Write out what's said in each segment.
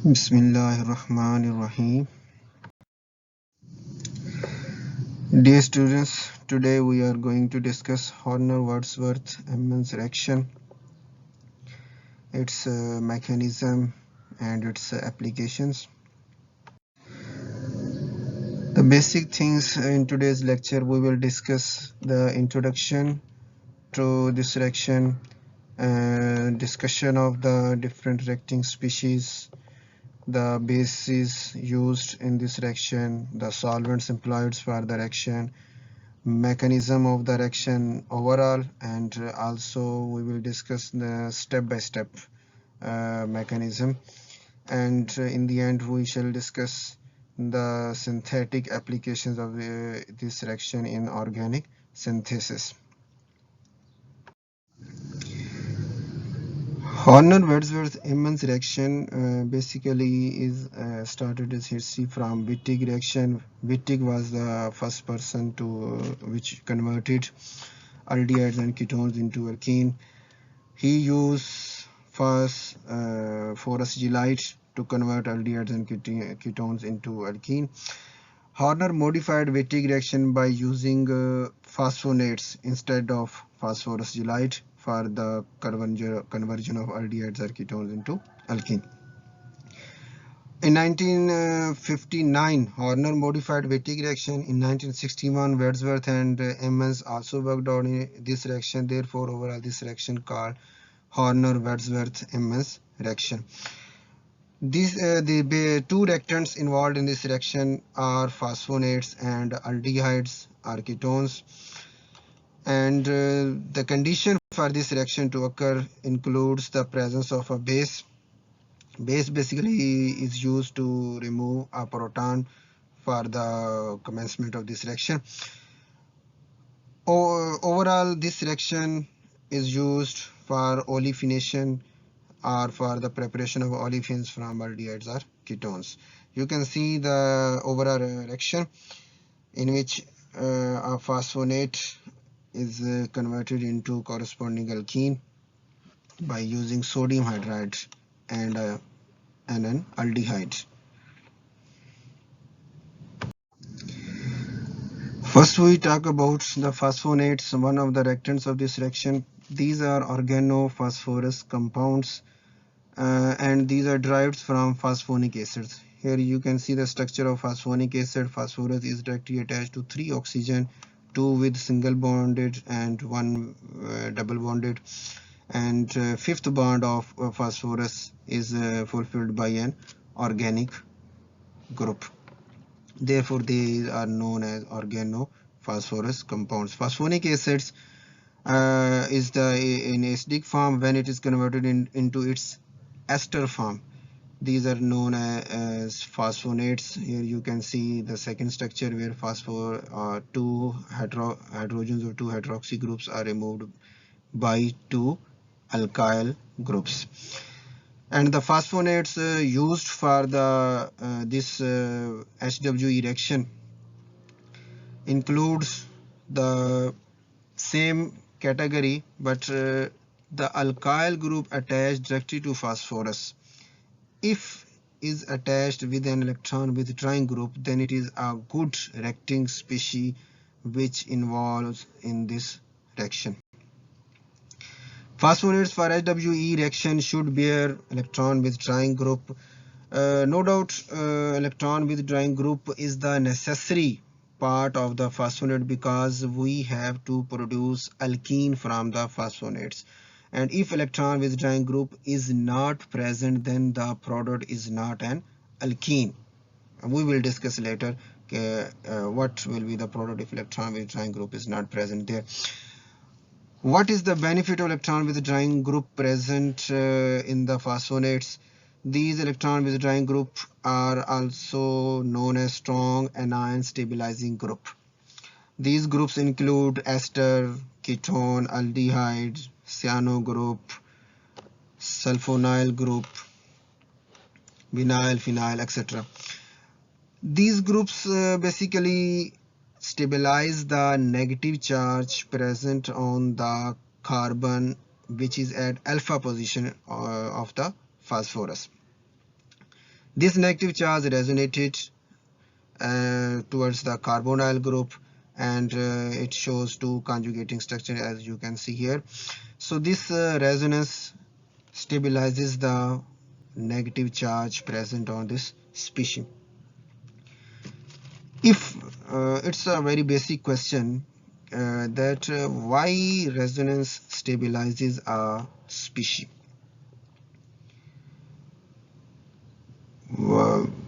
Bismillahirrahmanirrahim. Dear students, today we are going to discuss Horner Wadsworth Emmons reaction, its mechanism and its applications. The basic things in today's lecture, we will discuss the introduction to this reaction, discussion of the different reacting species, the bases used in this reaction, the solvents employed for the reaction, mechanism of the reaction overall, and also we will discuss the step-by-step mechanism, and in the end we shall discuss the synthetic applications of this reaction in organic synthesis. Horner Wadsworth Emmons reaction basically is started its history from Wittig reaction. Wittig was the first person to which converted aldehydes and ketones into alkene. He used phosphorus gylide to convert aldehydes and ketones into alkene. Horner modified Wittig reaction by using phosphonates instead of phosphorus gylide for the conversion of aldehydes or ketones into alkene. In 1959, Horner modified Wittig reaction. In 1961, Wadsworth and Emmons also worked on this reaction. Therefore, overall, this reaction called Horner Wadsworth Emmons reaction. The two reactants involved in this reaction are phosphonates and aldehydes or ketones. And the condition for this reaction to occur includes the presence of a base. Base basically is used to remove a proton for the commencement of this reaction. Overall, this reaction is used for olefination or for the preparation of olefins from aldehydes or ketones. You can see the overall reaction in which a phosphonate is converted into corresponding alkene by using sodium hydride and an aldehyde. First, we talk about the phosphonates, one of the reactants of this reaction. These are organo-phosphorus compounds, and these are derived from phosphonic acids. Here you can see the structure of phosphonic acid. Phosphorus is directly attached to 3 oxygen, 2 with single bonded and 1 double bonded, and fifth bond of phosphorus is fulfilled by an organic group. Therefore, they are known as organo-phosphorus compounds. Phosphonic acids is in acidic form when it is converted into its ester form. These are known as phosphonates. Here you can see the second structure where two hydrogens of two hydroxy groups are removed by two alkyl groups. And the phosphonates used for the this HWE reaction includes the same category, but the alkyl group attached directly to phosphorus. If is attached with an electron withdrawing group, then it is a good reacting species which involves in this reaction. Phosphonates for HWE reaction should bear electron withdrawing group. No doubt electron withdrawing group is the necessary part of the phosphonate because we have to produce alkene from the phosphonates, and if electron withdrawing group is not present, then the product is not an alkene. We will discuss later what will be the product if electron withdrawing group is not present there. What is the benefit of electron withdrawing group present in the phosphonates? These electron withdrawing groups are also known as strong anion stabilizing group. These groups include ester, ketone, aldehyde, cyano group, sulfonyl group, vinyl, phenyl, etc. These groups basically stabilize the negative charge present on the carbon which is at alpha position of the phosphorus. This negative charge resonated towards the carbonyl group, and it shows two conjugating structure as you can see here. So this resonance stabilizes the negative charge present on this species. If it's a very basic question that why resonance stabilizes a species.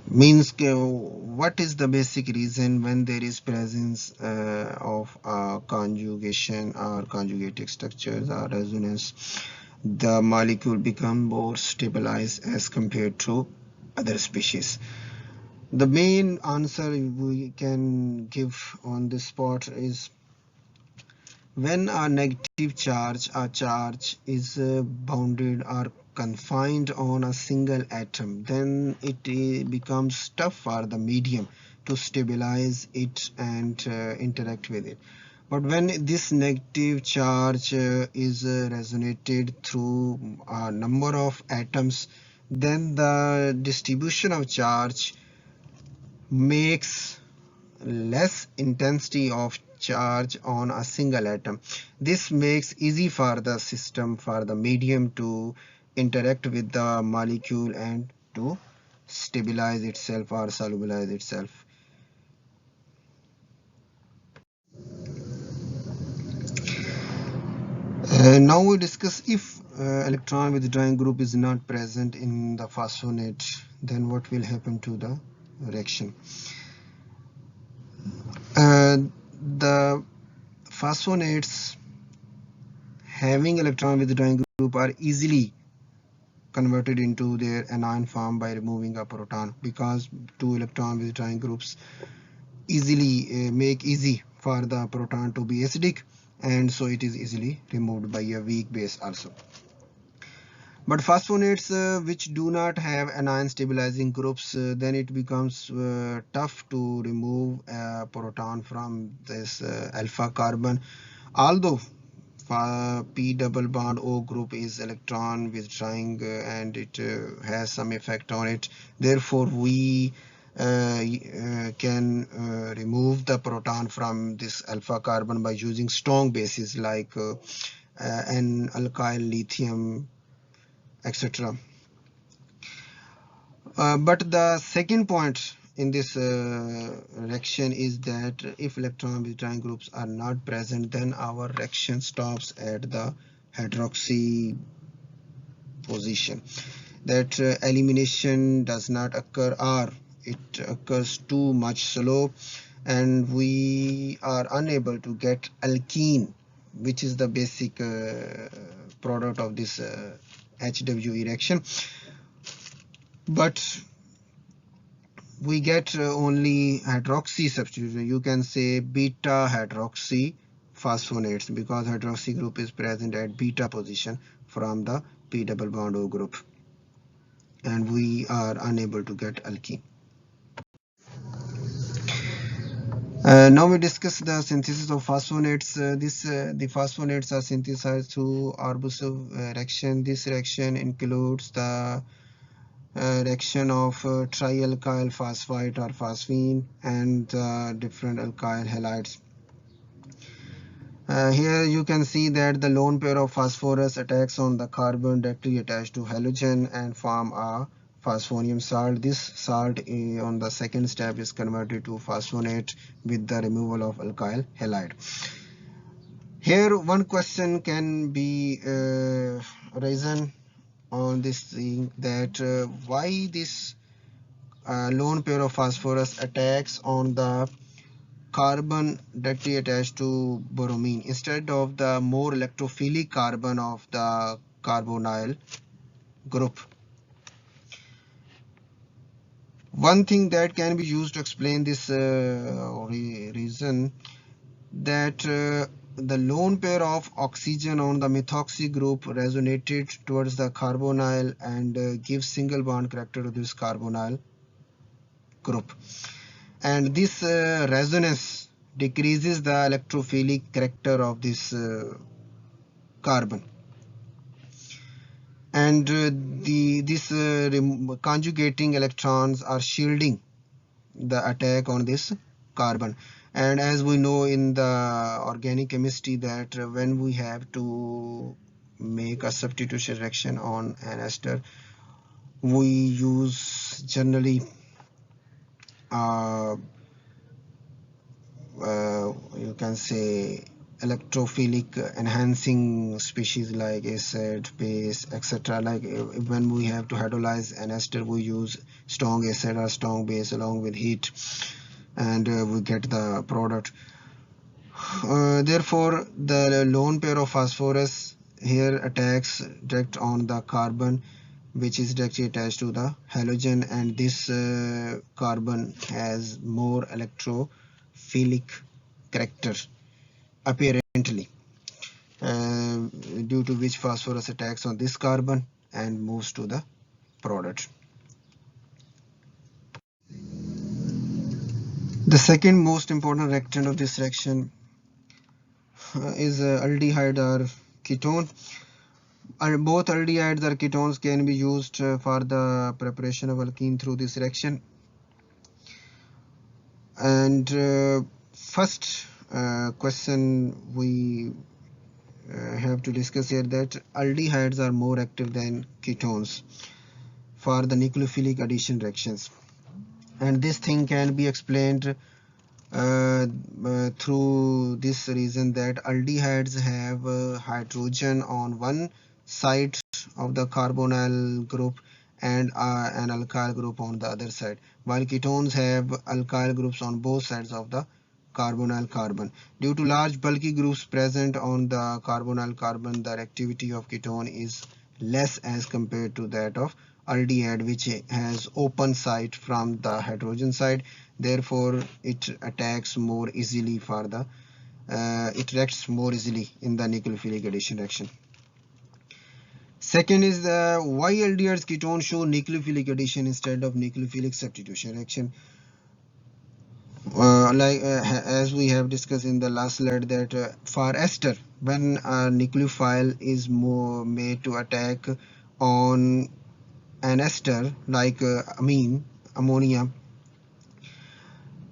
Means what is the basic reason when there is presence of conjugation or conjugated structures or resonance, the molecule become more stabilized as compared to other species. The main answer we can give on this spot is when a negative charge, a charge is bounded or confined on a single atom, then it becomes tough for the medium to stabilize it and interact with it. But when this negative charge is resonated through a number of atoms, then the distribution of charge makes less intensity of charge on a single atom. This makes easy for the system, for the medium to interact with the molecule and to stabilize itself or solubilize itself. Now we discuss if electron withdrawing group is not present in the phosphonate, then what will happen to the reaction. The phosphonates having electron withdrawing group are easily converted into their anion form by removing a proton, because two electron withdrawing groups easily make easy for the proton to be acidic, and so it is easily removed by a weak base also. But phosphonates which do not have anion stabilizing groups, then it becomes tough to remove a proton from this alpha carbon. Although P double bond O group is electron withdrawing and it has some effect on it. Therefore, we can remove the proton from this alpha carbon by using strong bases like an alkyl lithium, etc. But the second point in this reaction is that if electron withdrawing groups are not present, then our reaction stops at the hydroxy position. That elimination does not occur, or it occurs too much slow, and we are unable to get alkene, which is the basic product of this HWE reaction. But we get only hydroxy substitution. You can say beta hydroxy phosphonates, because hydroxy group is present at beta position from the P double bond O group, and we are unable to get alkene. Now we discuss the synthesis of phosphonates. The phosphonates are synthesized through Arbusov reaction. This reaction includes the reaction of trialkyl phosphite or phosphine and different alkyl halides. Here you can see that the lone pair of phosphorus attacks on the carbon directly attached to halogen and form a phosphonium salt. This salt on the second step is converted to phosphonate with the removal of alkyl halide. Here one question can be raised on this thing, that why this lone pair of phosphorus attacks on the carbon directly attached to bromine instead of the more electrophilic carbon of the carbonyl group. One thing that can be used to explain this reason, that the lone pair of oxygen on the methoxy group resonated towards the carbonyl and gives single bond character to this carbonyl group, and this resonance decreases the electrophilic character of this carbon. and these conjugating electrons are shielding the attack on this carbon. And as we know in the organic chemistry that when we have to make a substitution reaction on an ester, we use generally you can say electrophilic enhancing species like acid, base, etc. Like when we have to hydrolyze an ester, we use strong acid or strong base along with heat, and we get the product. Therefore, the lone pair of phosphorus here attacks direct on the carbon, which is directly attached to the halogen, and this carbon has more electrophilic character apparently, due to which phosphorus attacks on this carbon and moves to the product. The second most important reactant of this reaction is aldehyde or ketone. Both aldehydes or ketones can be used for the preparation of alkene through this reaction. And first question we have to discuss here that aldehydes are more active than ketones for the nucleophilic addition reactions, and this thing can be explained through this reason that aldehydes have hydrogen on one side of the carbonyl group and an alkyl group on the other side, while ketones have alkyl groups on both sides of the carbonyl carbon. Due to large bulky groups present on the carbonyl carbon, the reactivity of ketone is less as compared to that of aldehyde, which has open site from the hydrogen side. Therefore, it attacks more easily for the it reacts more easily in the nucleophilic addition reaction. Second is the why aldehydes ketones show nucleophilic addition instead of nucleophilic substitution reaction. As we have discussed in the last slide that for ester, when a nucleophile is more made to attack on an ester like ammonia,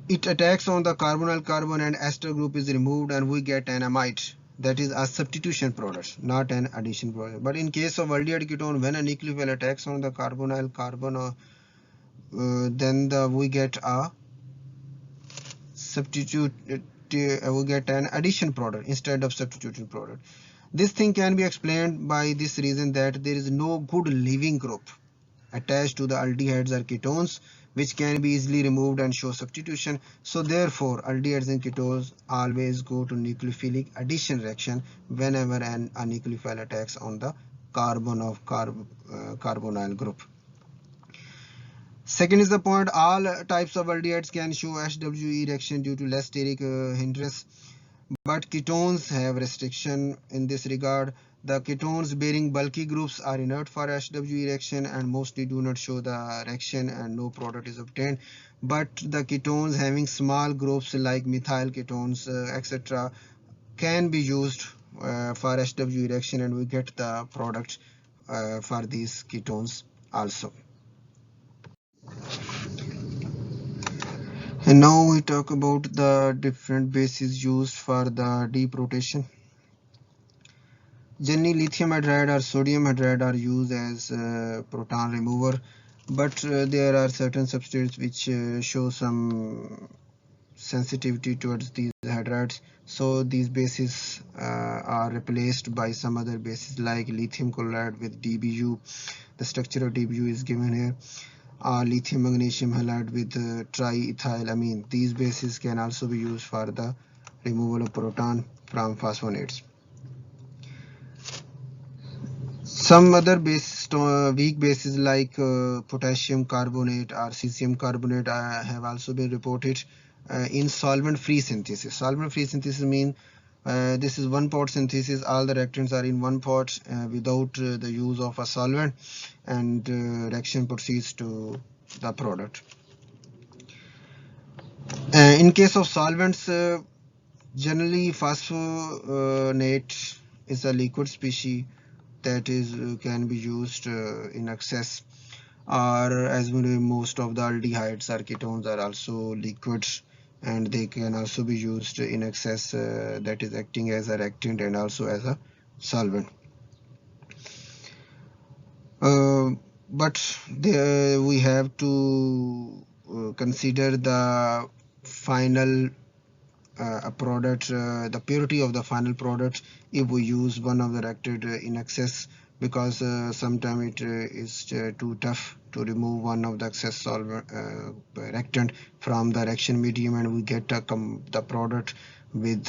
it attacks on the carbonyl carbon and ester group is removed and we get an amide. That is a substitution product, not an addition product. But in case of aldehyde ketone, when a nucleophile attacks on the carbonyl carbon, then we get a substitute, we get an addition product instead of substitution product. This thing can be explained by this reason that there is no good leaving group attached to the aldehydes or ketones which can be easily removed and show substitution. So therefore aldehydes and ketones always go to nucleophilic addition reaction whenever a nucleophile attacks on the carbon of carbonyl group. Second is the point, all types of aldehydes can show HWE reaction due to less steric hindrance, but ketones have restriction in this regard. The ketones bearing bulky groups are inert for HWE reaction and mostly do not show the reaction and no product is obtained. But the ketones having small groups like methyl ketones, etc., can be used for HWE reaction and we get the product for these ketones also. And now we talk about the different bases used for the deprotonation. Generally, lithium hydride or sodium hydride are used as proton remover, but there are certain substrates which show some sensitivity towards these hydrides. So these bases are replaced by some other bases like lithium chloride with DBU. The structure of DBU is given here. Lithium magnesium halide with triethylamine. These bases can also be used for the removal of proton from phosphonates. Some other weak bases like potassium carbonate or cesium carbonate have also been reported in solvent-free synthesis. Solvent-free synthesis means this is one-pot synthesis. All the reactants are in one pot without the use of a solvent, and reaction proceeds to the product. In case of solvents, generally phosphonate is a liquid species that is can be used in excess, or as we know, most of the aldehydes or ketones are also liquids, and they can also be used in excess, that is acting as a reactant and also as a solvent. But we have to consider the final product, the purity of the final product, if we use one of the reacted in excess, because sometimes it is too tough to remove one of the excess solvent reactant from the reaction medium, and we get the product with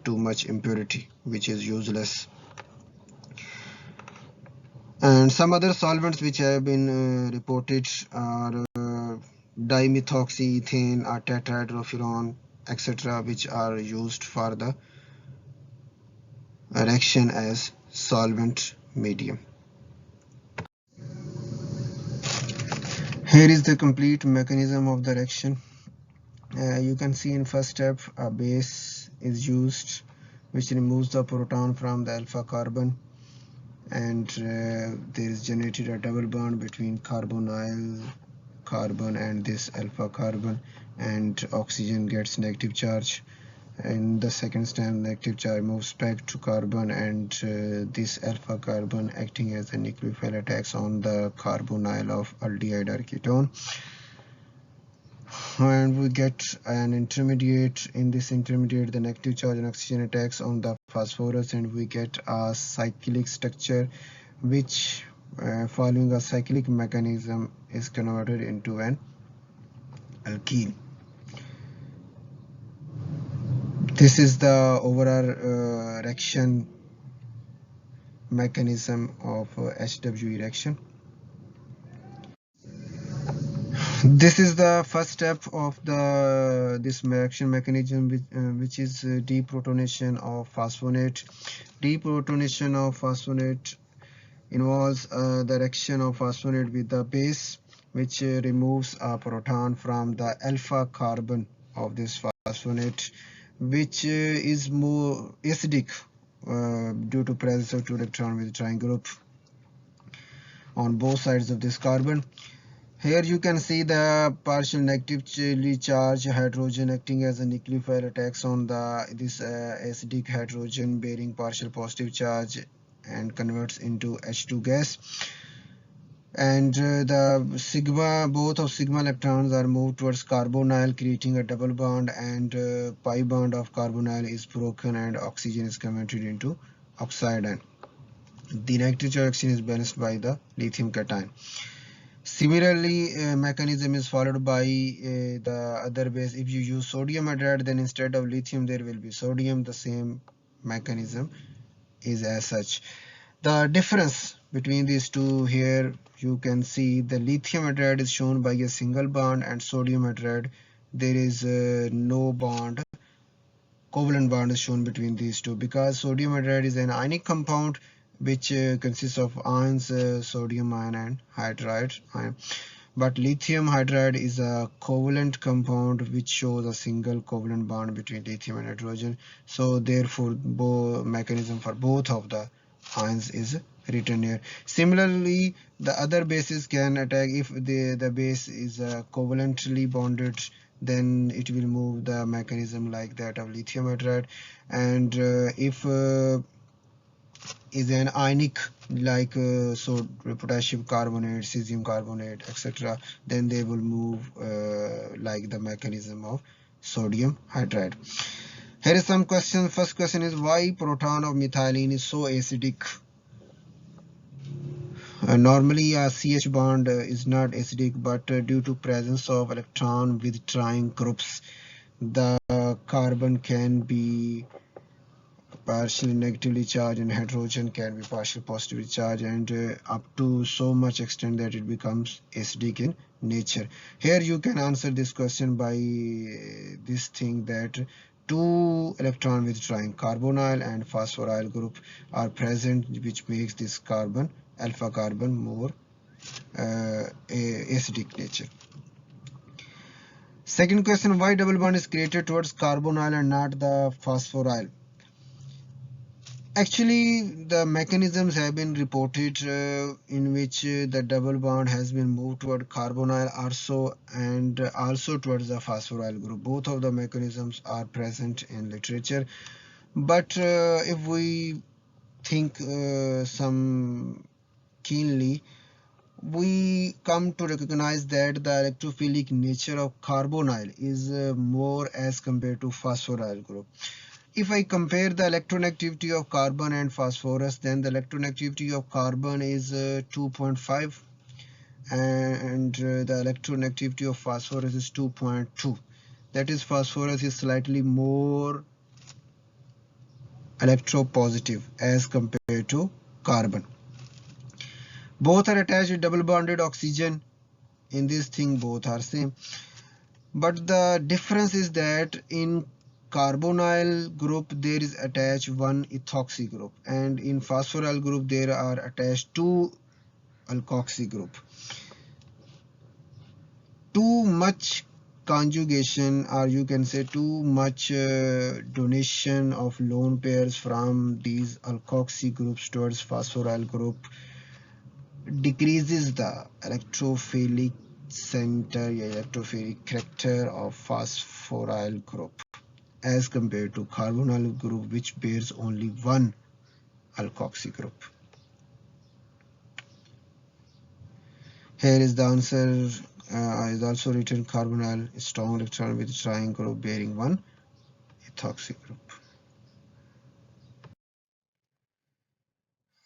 too much impurity, which is useless. And some other solvents which have been reported are dimethoxyethane or tetrahydrofuran, etc., which are used for the reaction as solvent medium. Here is the complete mechanism of the reaction. You can see in first step a base is used which removes the proton from the alpha carbon, and there is generated a double bond between carbonyl carbon and this alpha carbon, and oxygen gets negative charge. In the second step, negative charge moves back to carbon, and this alpha carbon acting as a nucleophile attacks on the carbonyl of aldehyde or ketone, and we get an intermediate. In this intermediate, the negative charge and oxygen attacks on the phosphorus, and we get a cyclic structure which following a cyclic mechanism is converted into an alkene. This is the overall reaction mechanism of HWE reaction. This is the first step of this reaction mechanism, which is deprotonation of phosphonate. Deprotonation of phosphonate involves the reaction of phosphonate with the base, which removes a proton from the alpha carbon of this phosphonate, which is more acidic due to presence of two electrons with trying group on both sides of this carbon. Here you can see the partial negatively charged hydrogen acting as a nucleophile attacks on this acidic hydrogen bearing partial positive charge and converts into H2 gas. And both of sigma electrons are moved towards carbonyl, creating a double bond, and pi bond of carbonyl is broken and oxygen is converted into oxide, and the negative charge action is balanced by the lithium cation. Similarly, mechanism is followed by the other base. If you use sodium hydride, then instead of lithium there will be sodium. The same mechanism is as such. The difference between these two, here you can see the lithium hydride is shown by a single bond, and sodium hydride there is no bond. Covalent bond is shown between these two, because sodium hydride is an ionic compound which consists of ions, sodium ion and hydride ion. But lithium hydride is a covalent compound which shows a single covalent bond between lithium and hydrogen. So therefore, mechanism for both of the ions is written here. Similarly, the other bases can attack. If the base is covalently bonded, then it will move the mechanism like that of lithium hydride. And if is an ionic, like potassium carbonate, cesium carbonate, etc., then they will move like the mechanism of sodium hydride. Here is some questions. First question is, why proton of methylene is so acidic? Normally a CH bond is not acidic, but due to presence of electron with trying groups, the carbon can be partially negatively charged and hydrogen can be partially positively charged, and up to so much extent that it becomes acidic in nature. Here you can answer this question by this thing, that two electron with trying carbonyl and phosphoryl group are present, which makes this carbon, alpha carbon, more acidic nature. Second question, why double bond is created towards carbonyl and not the phosphoryl? Actually, the mechanisms have been reported in which the double bond has been moved toward carbonyl also and also towards the phosphoryl group. Both of the mechanisms are present in literature. But if we think some keenly, we come to recognize that the electrophilic nature of carbonyl is more as compared to phosphoryl group. If I compare the electronegativity of carbon and phosphorus, then the electronegativity of carbon is 2.5 and the electronegativity of phosphorus is 2.2. That is, phosphorus is slightly more electropositive as compared to carbon. Both are attached to double bonded oxygen. In this thing, both are same. But the difference is that in carbonyl group there is attached one ethoxy group, and in phosphoryl group there are attached two alkoxy group. Too much conjugation, or you can say too much donation of lone pairs from these alkoxy groups towards phosphoryl group decreases the electrophilic center, electrophilic character of phosphoryl group as compared to carbonyl group, which bears only one alkoxy group. Here is the answer. Is also written carbonyl strong electron with trying group bearing one ethoxy group.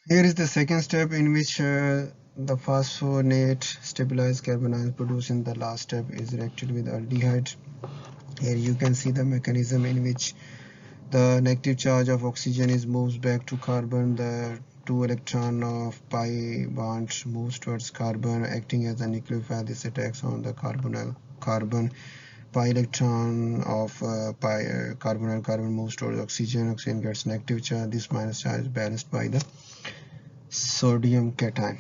Here is the second step in which the phosphonate-stabilized carbanions produced in the last step is reacted with aldehyde. Here you can see the mechanism in which the negative charge of oxygen is moves back to carbon. The 2 electron of pi bond moves towards carbon, acting as a nucleophile. This attacks on the carbonyl carbon. Pi electron of carbonyl carbon moves towards oxygen. Oxygen gets negative charge. This minus charge is balanced by the sodium cation.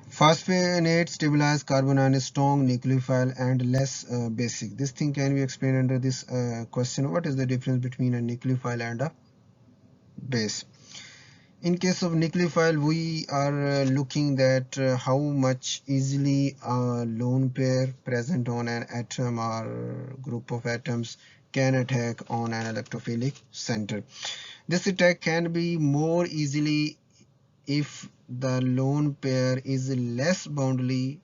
Phosphonate-stabilized carbanion is strong nucleophile and less basic. This thing can be explained under this question. What is the difference between a nucleophile and a base? In case of nucleophile, we are looking at how much easily a lone pair present on an atom or group of atoms can attack on an electrophilic center. This attack can be more easily if the lone pair is less boundly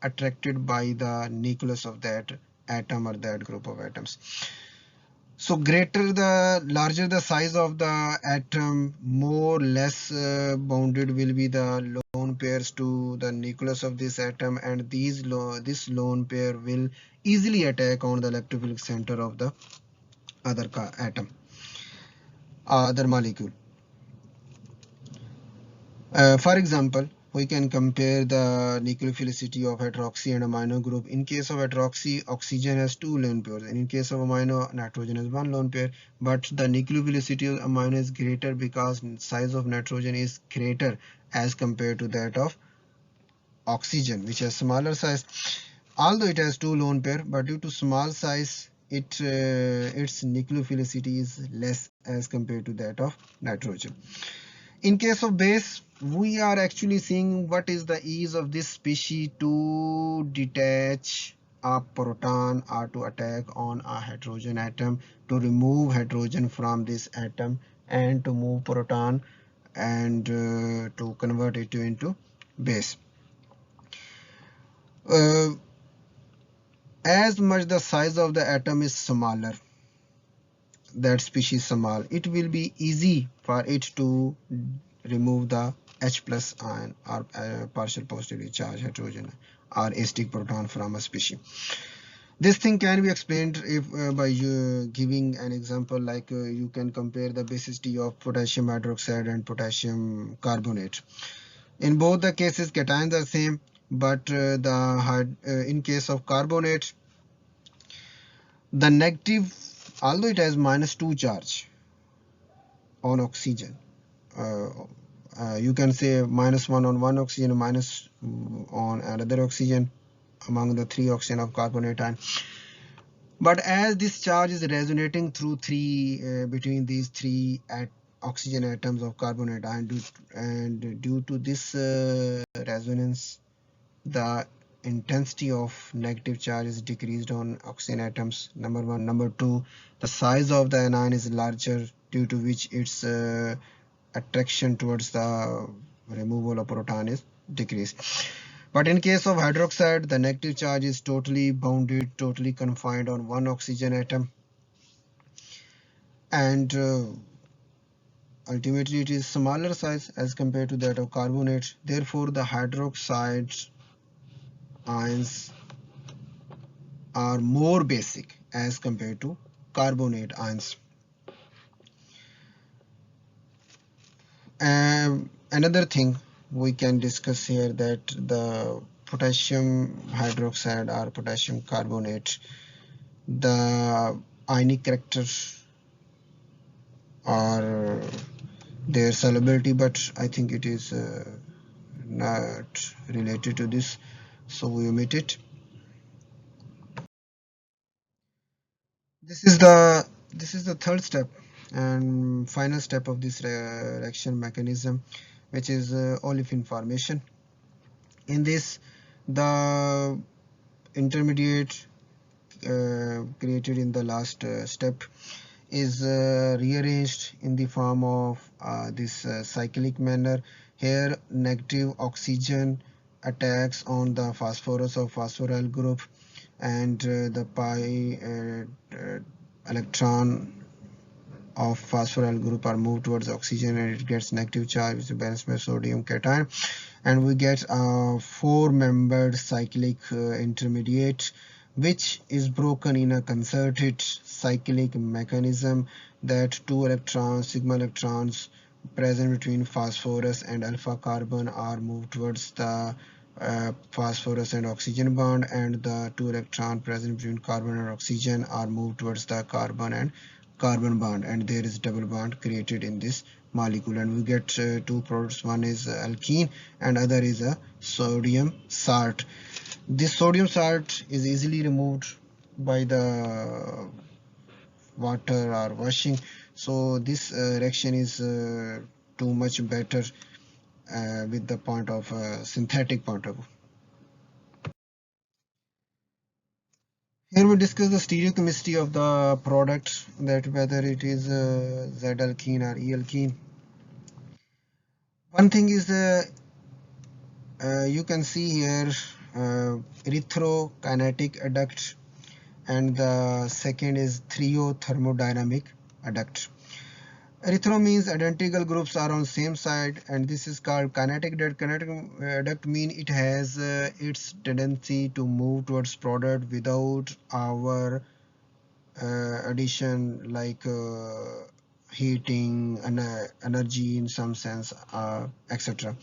attracted by the nucleus of that atom or that group of atoms. So larger the size of the atom, more less bounded will be the lone pairs to the nucleus of this atom, and this lone pair will easily attack on the electrophilic center of the other atom, other molecule. For example, we can compare the nucleophilicity of hydroxy and amino group. In case of hydroxy, oxygen has 2 lone pairs, and in case of amino, nitrogen has 1 lone pair. But the nucleophilicity of amino is greater because size of nitrogen is greater as compared to that of oxygen, which has smaller size. Although it has 2 lone pair, but due to small size, its nucleophilicity is less as compared to that of nitrogen. In case of base, we are actually seeing what is the ease of this species to detach a proton or to attack on a hydrogen atom, to remove hydrogen from this atom and to move proton and to convert it into base. As much the size of the atom is smaller, that species small, it will be easy for it to remove the H plus ion or partial positively charged hydrogen or acidic proton from a species. This thing can be explained if by giving an example, like you can compare the basicity of potassium hydroxide and potassium carbonate. In both the cases, cations are same, but in case of carbonate, the negative, although it has -2 charge on oxygen, you can say -1 on one oxygen, minus on another oxygen among the 3 oxygen of carbonate ion. But as this charge is resonating through between these three oxygen atoms of carbonate, and due to this resonance, the intensity of negative charge is decreased on oxygen atoms, number one. Number two, the size of the anion is larger, due to which its attraction towards the removal of proton is decreased. But in case of hydroxide, the negative charge is totally bounded, totally confined on one oxygen atom, and ultimately it is smaller size as compared to that of carbonate. Therefore, the hydroxide ions are more basic as compared to carbonate ions. Another thing we can discuss here, that the potassium hydroxide or potassium carbonate, the ionic character or their solubility, but I think it is not related to this, so we omit it. This is the third step and final step of this reaction mechanism, which is olefin formation. In this, the intermediate created in the last step is rearranged in the form of this cyclic manner. Here, negative oxygen attacks on the phosphorus of phosphoryl group, and the pi electron of phosphoryl group are moved towards oxygen, and it gets negative charge, which is balanced by sodium cation, and we get a four-membered cyclic intermediate, which is broken in a concerted cyclic mechanism, that two electrons, sigma electrons present between phosphorus and alpha carbon are moved towards the phosphorus and oxygen bond, and the two electrons present between carbon and oxygen are moved towards the carbon and carbon bond, and there is double bond created in this molecule, and we get two products. One is alkene and other is a sodium salt. This sodium salt is easily removed by the water or washing, so this reaction is too much better with the point of synthetic point of view. Here we discuss the stereochemistry of the product, that whether it is Z-alkene or E-alkene. One thing is you can see here erythro kinetic adduct, and the second is threo thermodynamic adduct. Erythro means identical groups are on same side, and this is called kinetic adduct. Kinetic adduct mean it has its tendency to move towards product without our addition, like heating and energy in some sense, etc.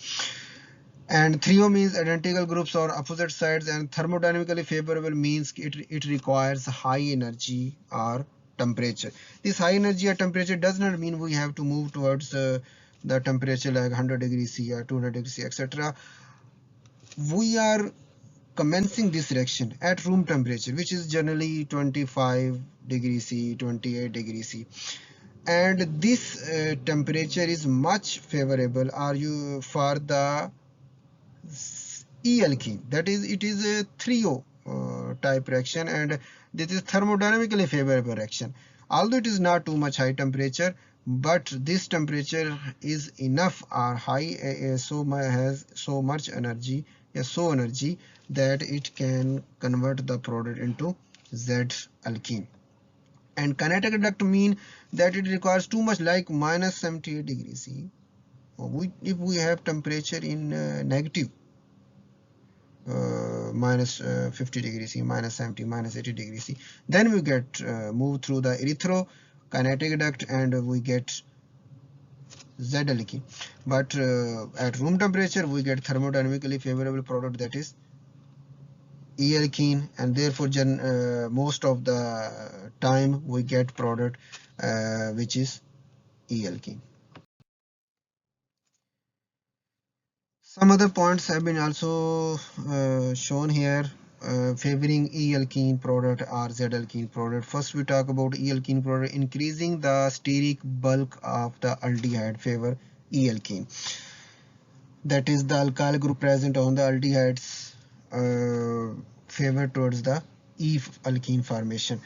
And threo means identical groups or opposite sides, and thermodynamically favorable means it requires high energy or temperature. This high energy or temperature does not mean we have to move towards the temperature like 100 degrees C or 200 degrees C, etc. We are commencing this reaction at room temperature, which is generally 25 degrees C, 28 degrees C, and this temperature is much favorable for the E-alkene. That is, it is a threo type reaction, and this is thermodynamically favorable reaction. Although it is not too much high temperature, but this temperature is enough or high, has so much energy, energy that it can convert the product into Z-alkene. And kinetic adduct mean that it requires too much, like minus 78 degrees C. If we have temperature in negative minus 50 degrees C, minus 70, minus 80 degrees C, then we get move through the erythro kinetic duct and we get Z-alkene. But at room temperature we get thermodynamically favorable product, that is E-alkene, and therefore most of the time we get product which is E-alkene. Some other points have been also shown here. favoring E-alkene product or Z-alkene product. First we talk about E-alkene product. Increasing the steric bulk of the aldehyde favor E-alkene. That is, the alkyl group present on the aldehydes favor towards the E-alkene formation.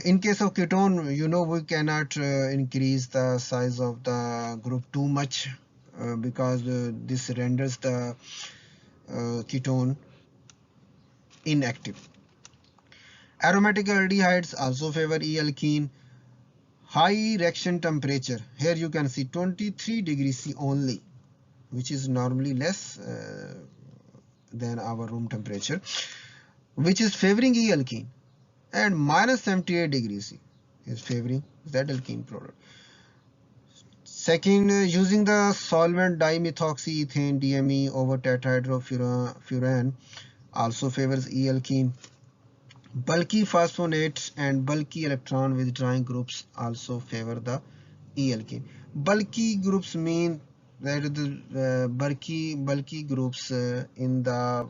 In case of ketone, you know, we cannot increase the size of the group too much because this renders the ketone inactive. Aromatic aldehydes also favor E-alkene. High reaction temperature. Here you can see 23 degrees C only, which is normally less than our room temperature, which is favoring E-alkene, and minus 78 degrees C is favoring Z-alkene product. Second, using the solvent dimethoxyethane DME over tetrahydrofuran also favors E-alkene. Bulky phosphonates and bulky electron withdrawing groups also favor the E-alkene. Bulky groups mean that the bulky groups in the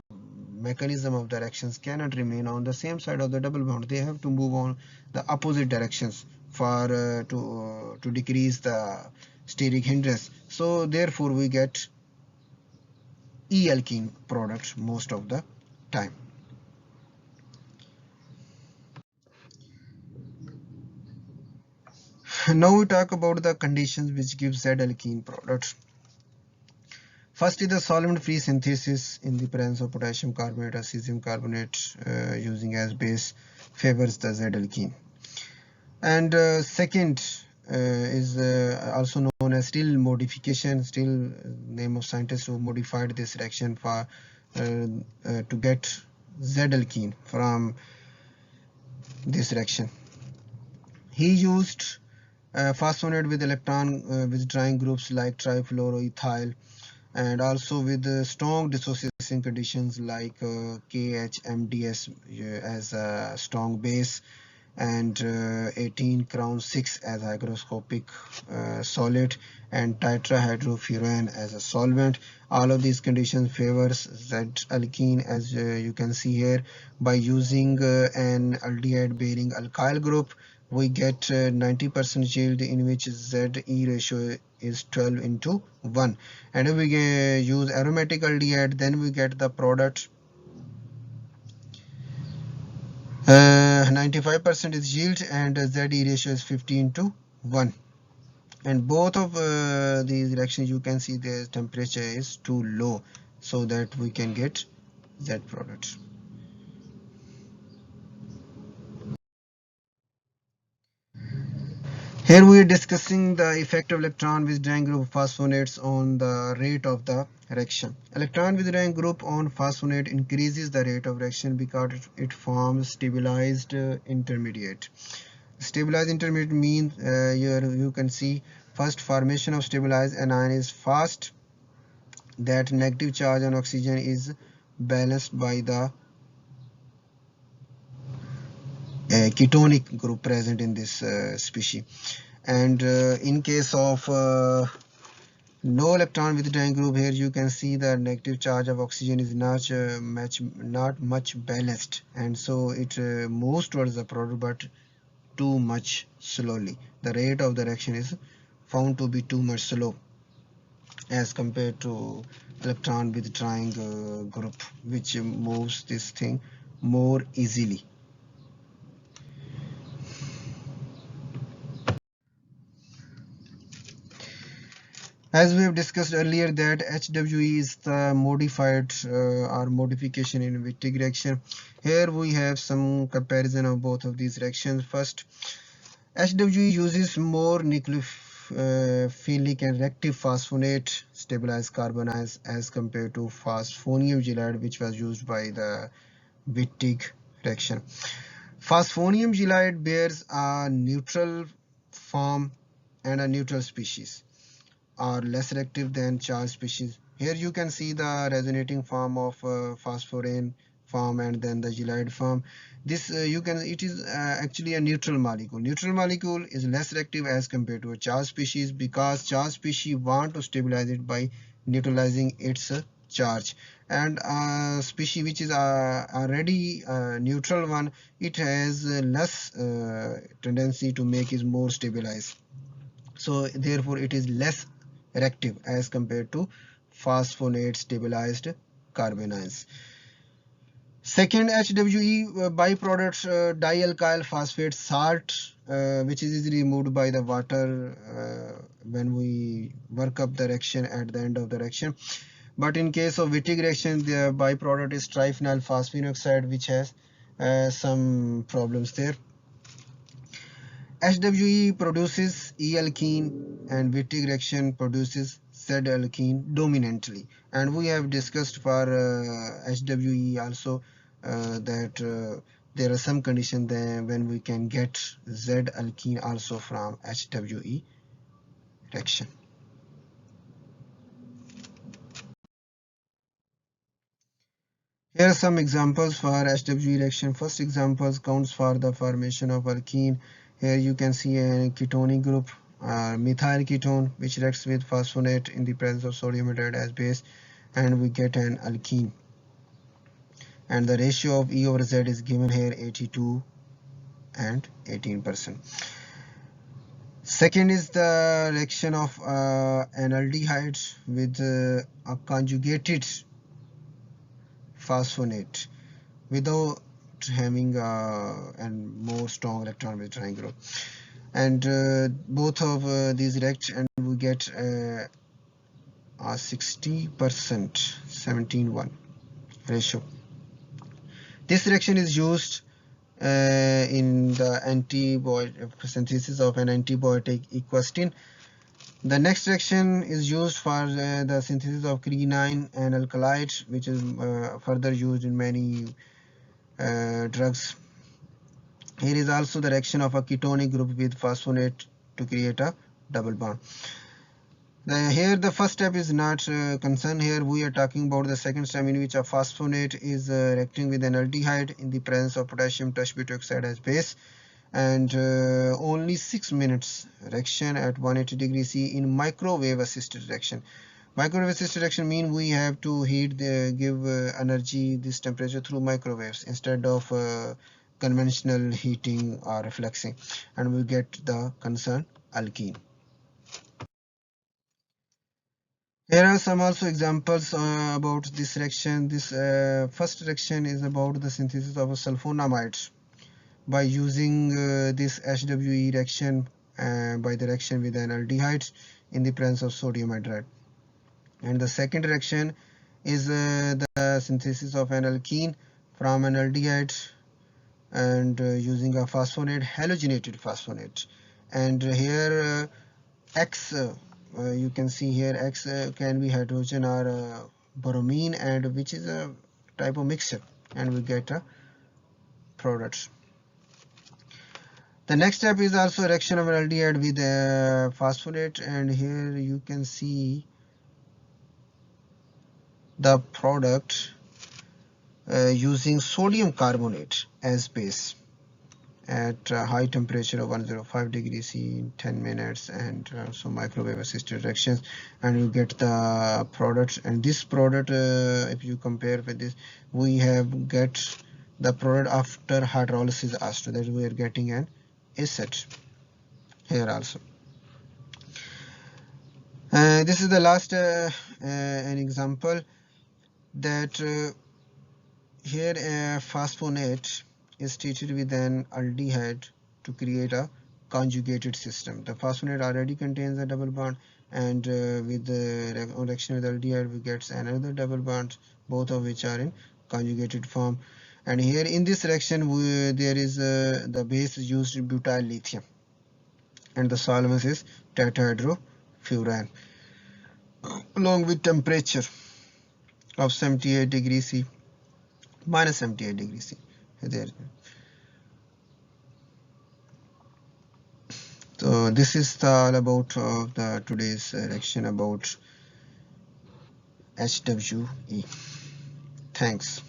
mechanism of directions cannot remain on the same side of the double bond. They have to move on the opposite directions for to decrease the steric hindrance. So therefore we get E-alkene products most of the time. Now we talk about the conditions which give Z-alkene product. First is the solvent-free synthesis in the presence of potassium carbonate or cesium carbonate using as base favors the Z-alkene. And second is also known as still modification, still name of scientist who modified this reaction for to get Z-alkene from this reaction. He used phosphonate with electron withdrawing groups like trifluoroethyl, and also with strong dissociation conditions like KHMDS as a strong base, and 18 crown 6 as hygroscopic solid, and tetrahydrofuran as a solvent. All of these conditions favors Z-alkene, as you can see here. By using an aldehyde bearing alkyl group, we get 90% yield in which Z-E ratio is 12:1. And if we use aromatic aldehyde, then we get the product 95% is yield, and Z-E ratio is 15:1. And both of these reactions, you can see the temperature is too low, so that we can get Z product. Here we are discussing the effect of electron withdrawing group phosphonates on the rate of the reaction. Electron withdrawing group on phosphonate increases the rate of reaction because it forms stabilized intermediate. Stabilized intermediate means you can see first formation of stabilized anion is fast, that negative charge on oxygen is balanced by the ketonic group present in this species. And in case of no electron withdrawing group, here you can see the negative charge of oxygen is not much balanced, and so it moves towards the product but too much slowly. The rate of the reaction is found to be too much slow as compared to electron withdrawing group, which moves this thing more easily. As we have discussed earlier, that HWE is the modified or modification in Wittig reaction. Here we have some comparison of both of these reactions. First, HWE uses more nucleophillic and reactive phosphonate stabilized carbanions as compared to phosphonium gyride, which was used by the Wittig reaction. Phosphonium gyride bears a neutral form and a neutral species are less reactive than charged species. Here you can see the resonating form of phosphorane form and then the gyride form. This it is actually a neutral molecule. Neutral molecule is less reactive as compared to a charged species because charged species want to stabilize it by neutralizing its charge, and species which is already neutral one, it has less tendency to make is more stabilized, so therefore it is less reactive as compared to phosphonate stabilized carbanions. Second HWE byproduct, dialkyl phosphate salt, which is easily removed by the water when we work up the reaction at the end of the reaction. But in case of Wittig reaction, the byproduct is triphenyl phosphine, which has some problems there. HWE produces E-alkene and Wittig reaction produces Z-alkene dominantly. And we have discussed for HWE also that there are some conditions there when we can get Z-alkene also from HWE reaction. Here are some examples for HWE reaction. First example counts for the formation of alkene. Here you can see a ketonic group, methyl ketone, which reacts with phosphonate in the presence of sodium hydride as base, and we get an alkene. And the ratio of E over Z is given here, 82 and 18%. Second is the reaction of an aldehyde with a conjugated phosphonate without having a more strong electron withdrawing group, and both of these react and we get a 60% 17:1 ratio. This reaction is used in the synthesis of an antibiotic equestin. The next reaction is used for the synthesis of quinine and alkylate, which is further used in many drugs. Here is also the reaction of a ketonic group with phosphonate to create a double bond. Here the first step is not concerned. Here we are talking about the second step, in which a phosphonate is reacting with an aldehyde in the presence of potassium butoxide as base, and only 6 minutes reaction at 180 degrees C in microwave assisted reaction. Microwave assisted reaction means we have to heat give energy this temperature through microwaves instead of conventional heating or reflexing, and we get the concerned alkene. Here are some also examples about this reaction. This first reaction is about the synthesis of a sulfonamide by using this HWE reaction by the reaction with an aldehyde in the presence of sodium hydride. And the second reaction is the synthesis of an alkene from an aldehyde and using a phosphonate, halogenated phosphonate. And here X, you can see here X can be hydrogen or bromine, and which is a type of mixture, and we get a product. The next step is also reaction of an aldehyde with a phosphonate, and here you can see the product using sodium carbonate as base at a high temperature of 105 degrees C in 10 minutes, and so microwave assisted reactions, and you get the product. And this product, if you compare with this, we have get the product after hydrolysis also, that we are getting an acid here also. This is the last an example that here a phosphonate is treated with an aldehyde to create a conjugated system. The phosphonate already contains a double bond, and with the reaction with aldehyde we get another double bond, both of which are in conjugated form. And here in this reaction there is the base is used in butyl lithium, and the solvent is tetrahydrofuran, along with temperature of 78 degrees C, minus 78 degrees C there. So this is all about the today's reaction about HWE. Thanks.